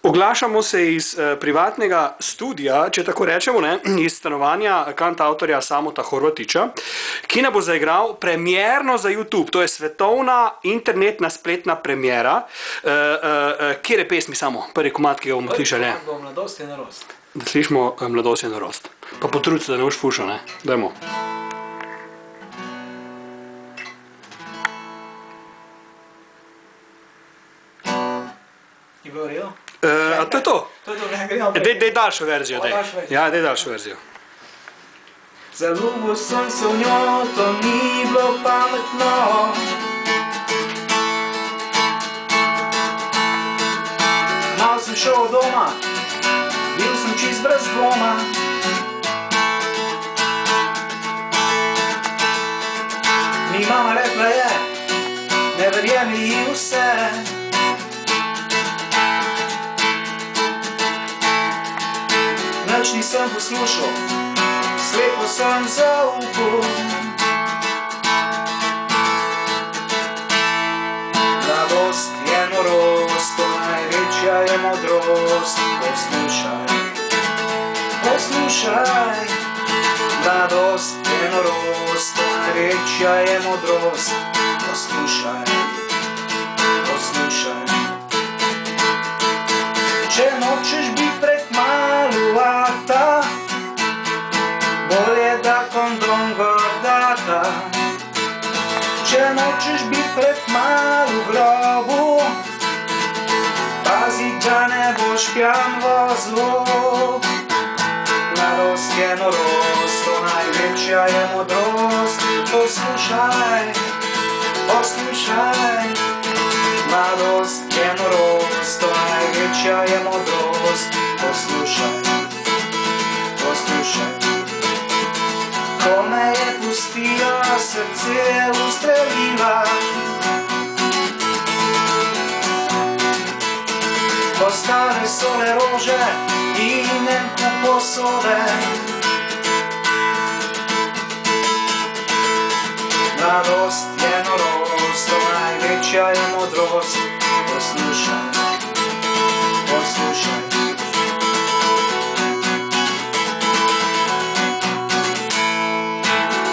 Oglašamo se iz privatnega studia, če tako rečemo, iz stanovanja kantavtorja Samota Horvatiča, ki nam bo zaigral premierno za YouTube. To je svetovna internetna spletna premiera. Kjere pesmi samo? Prvi komad, ki ga bomo slišali. Prvi komad bo Mladost je norost. Da slišimo Mladost je norost. Pa potrudi se, da ne boš fušal, ne? Dajmo. Je bilo v redu? A to je to? To je to, ne, gremo naprej. Dej daljšo verzijo, dej. Ja, dej daljšo verzijo. Zaljubil sem se v njo, to ni bilo pametno. Malo sem šel od doma, bil sem čist brez dvoma. Mi mama rekla je, ne verjemi ji vse. Nič nisem poslušal, slepo sem zaupal. Mladost je norost, to največja je modrost. Poslušaj, poslušaj. Mladost je norost, to največja je modrost. Poslušaj, poslušaj. Če nočeš biti prekmalu akta, bolje da kondom gor data. Če nočeš biti prekmalu v grobu, pazi, da ne boš pijan vozil. Mladost je norost, to največja je modrost. Poslušaj, poslušaj. Mladost je norost, to največja je modrost. Poslušaj, poslušaj. Ko me je pustila, srce ustrelila. Ostale so le rože in en kup posode. Mladost je norost, to največja je modrost. Poslušaj, poslušaj.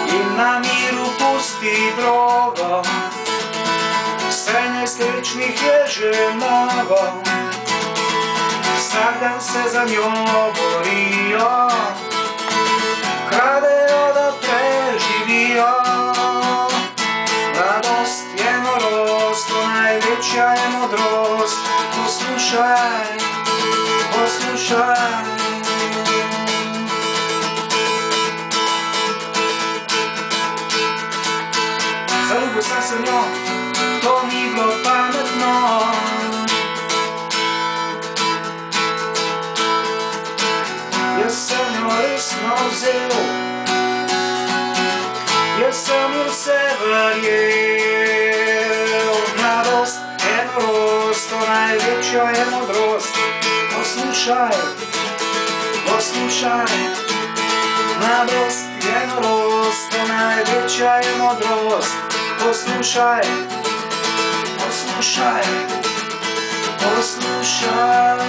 In na miru pusti drogo, vse nesrečnih je že mnogo. Vsak dan se za njo borijo, kradejo, da preživijo. Mladost je norost, to največja je modrost. Poslušaj, poslušaj. Zaljubil sem se v njo, to ni bilo pametno. Jaz sem jo resno vzel, jaz sem jo vse verjel. Mladost je norost, to največja je modrost. Poslušaj, poslušaj. Mladost je norost, to največja je modrost. Poslušaj, poslušaj, poslušaj.